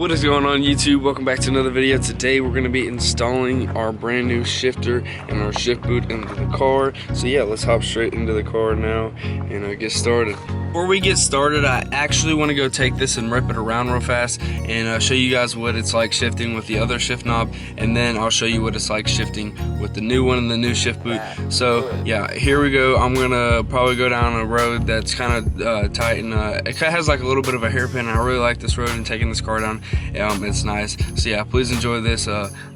What is going on YouTube? Welcome back to another video. Today we're going to be installing our brand new shifter and our shift boot into the car. So yeah, let's hop straight into the car now and get started. Before we get started, I actually want to go take this and rip it around real fast and show you guys what it's like shifting with the other shift knob, and then I'll show you what it's like shifting with the new one and the new shift boot. So yeah, here we go. I'm gonna probably go down a road that's kind of tight, and it has like a little bit of a hairpin. I really like this road and taking this car down. It's nice. So yeah, please enjoy this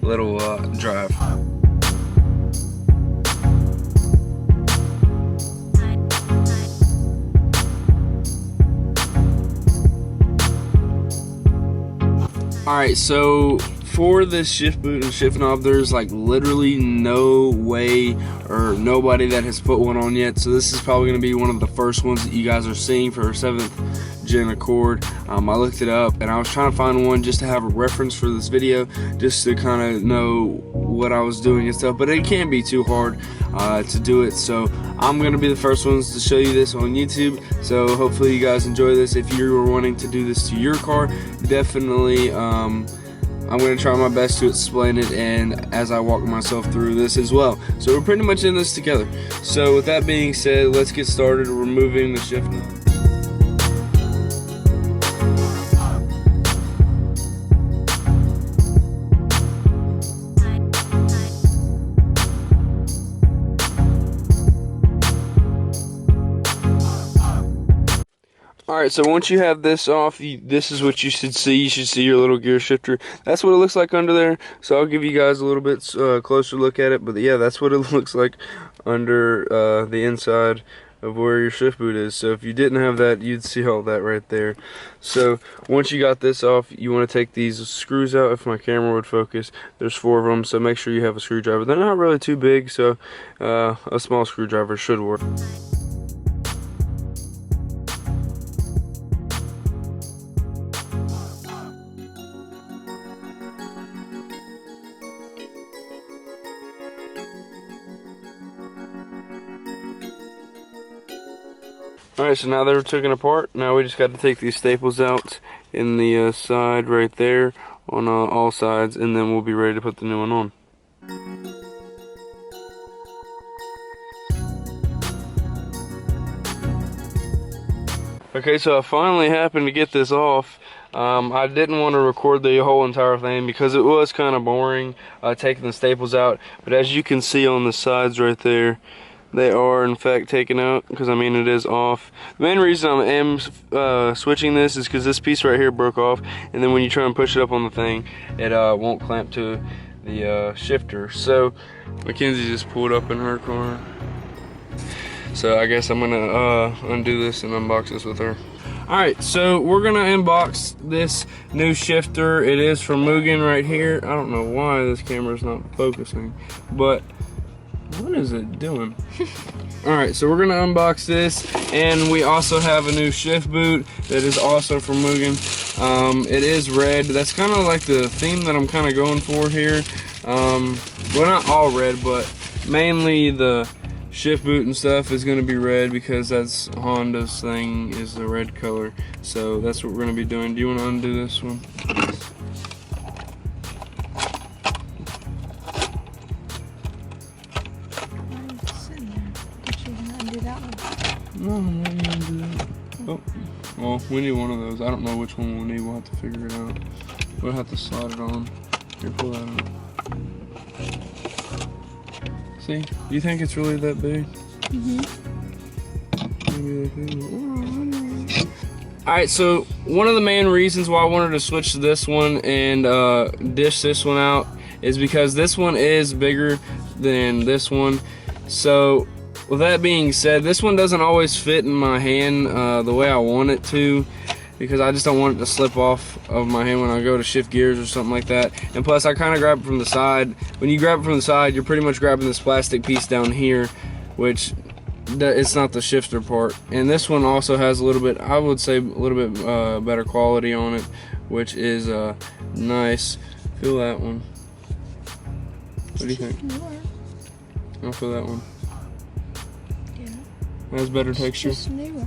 little drive. Alright, so for this shift boot and shift knob, there's like literally no way or nobody that has put one on yet. So this is probably going to be one of the first ones that you guys are seeing for our 7th gen Accord. I looked it up and I was trying to find one just to have a reference for this video, just to kind of know what I was doing and stuff, but it can't be too hard to do it. So I'm going to be the first ones to show you this on YouTube, so hopefully you guys enjoy this. If you were wanting to do this to your car, definitely I'm going to try my best to explain it, and as I walk myself through this as well. So we're pretty much in this together. So with that being said, let's get started removing the shift knob. Alright, so once you have this off, this is what you should see. You should see your little gear shifter. That's what it looks like under there. So I'll give you guys a little bit closer look at it. But yeah, that's what it looks like under the inside of where your shift boot is. So if you didn't have that, you'd see all that right there. So once you got this off, you want to take these screws out. If my camera would focus, there's 4 of them. So make sure you have a screwdriver. They're not really too big, so a small screwdriver should work. Alright, so now they're taken apart. Now we just got to take these staples out in the side right there on all sides, and then we'll be ready to put the new one on. Okay, so I finally happened to get this off. I didn't want to record the whole entire thing because it was kind of boring taking the staples out, but as you can see on the sides right there, they are in fact taken out, because I mean it is off. The main reason I am switching this is because this piece right here broke off, and then when you try and push it up on the thing, it won't clamp to the shifter. So Mackenzie just pulled up in her car. So I guess I'm gonna undo this and unbox this with her. Alright, so we're gonna unbox this new shifter. It is from Mugen right here. I don't know why this camera's not focusing, but what is it doing? Alright, so we're gonna unbox this, and we also have a new shift boot that is also from Mugen. It is red. That's kind of like the theme that I'm kind of going for here. Well, not all red, but mainly the shift boot and stuff is going to be red, because that's Honda's thing, is the red color. So that's what we're going to be doing. Do you want to undo this one? No, I'm not gonna do that. Oh, well, we need one of those. I don't know which one we'll need. We'll have to figure it out. We'll have to slide it on. Here, pull that out. See? Do you think it's really that big? Alright, so one of the main reasons why I wanted to switch to this one and dish this one out is because this one is bigger than this one. So with that being said, this one doesn't always fit in my hand the way I want it to, because I just don't want it to slip off of my hand when I go to shift gears or something like that. And plus, I kind of grab it from the side. When you grab it from the side, you're pretty much grabbing this plastic piece down here, which it's not the shifter part. And this one also has a little bit, I would say, a little bit better quality on it, which is nice. Feel that one. What do you think? I'll feel that one. Has better texture. It's just newer.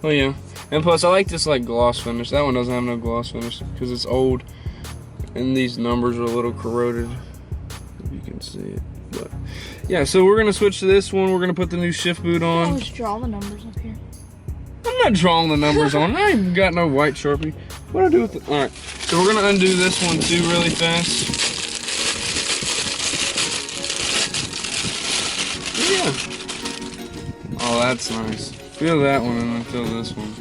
Oh yeah. And plus, I like this like gloss finish. That one doesn't have no gloss finish because it's old, and these numbers are a little corroded. If you can see it, but yeah. So we're gonna switch to this one. We're gonna put the new shift boot on. Always draw the numbers up here. I'm not drawing the numbers on. I ain't got no white Sharpie. What do I do with it? All right. So we're gonna undo this one too really fast. Yeah. Oh, that's nice. Feel that one and then feel this one.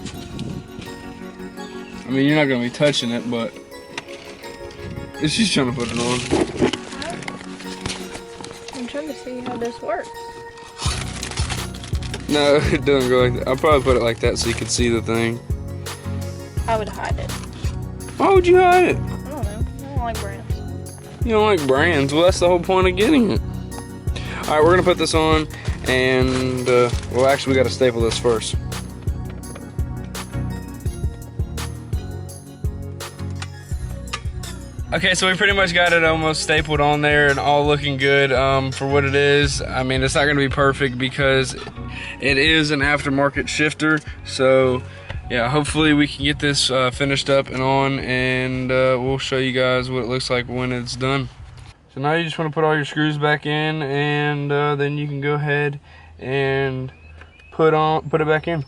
I mean, you're not gonna be touching it, but it's just trying to put it on. I'm trying to see how this works. No, it doesn't go like that. I'll probably put it like that so you can see the thing. I would hide it. Why would you hide it? I don't know. I don't like brands. You don't like brands? Well, that's the whole point of getting it. All right, we're gonna put this on, and well, actually, we gotta staple this first. Okay, so we pretty much got it almost stapled on there and all looking good for what it is. I mean, it's not gonna be perfect because it is an aftermarket shifter. So yeah, hopefully we can get this finished up and on, and we'll show you guys what it looks like when it's done. So now you just wanna put all your screws back in, and then you can go ahead and put it back in.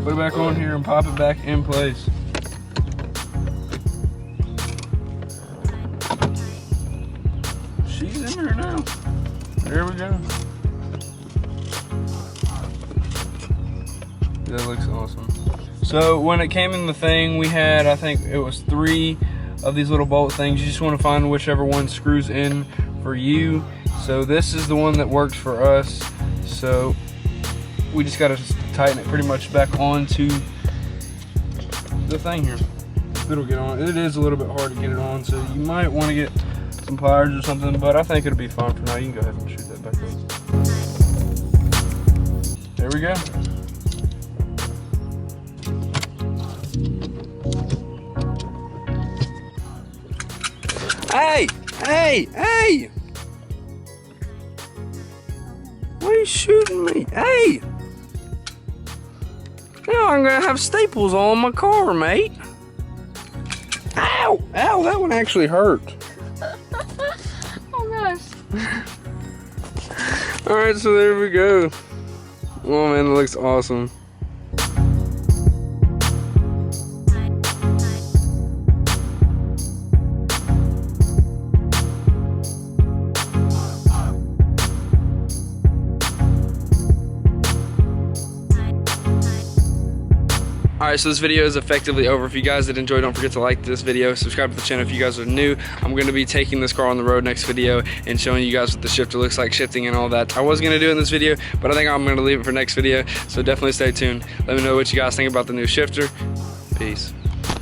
Put it back on here and pop it back in place. She's in there now. There we go. That looks awesome. So when it came in the thing, we had, I think it was 3 of these little bolt things. You just want to find whichever one screws in for you. So this is the one that worked for us. So we just got to tighten it pretty much back onto the thing here. It'll get on. It is a little bit hard to get it on, so you might want to get some pliers or something, but I think it'll be fine for now. You can go ahead and shoot that back up. There we go. Hey! Hey! Hey! Why are you shooting me? Hey! Now I'm gonna have staples all in my car, mate. Ow! Ow, that one actually hurt. Oh gosh. Alright, so there we go. Oh man, it looks awesome. Alright, so this video is effectively over. If you guys did enjoy, don't forget to like this video, subscribe to the channel if you guys are new. I'm going to be taking this car on the road next video and showing you guys what the shifter looks like, shifting and all that. I was going to do it in this video, but I think I'm going to leave it for next video, so definitely stay tuned. Let me know what you guys think about the new shifter. Peace.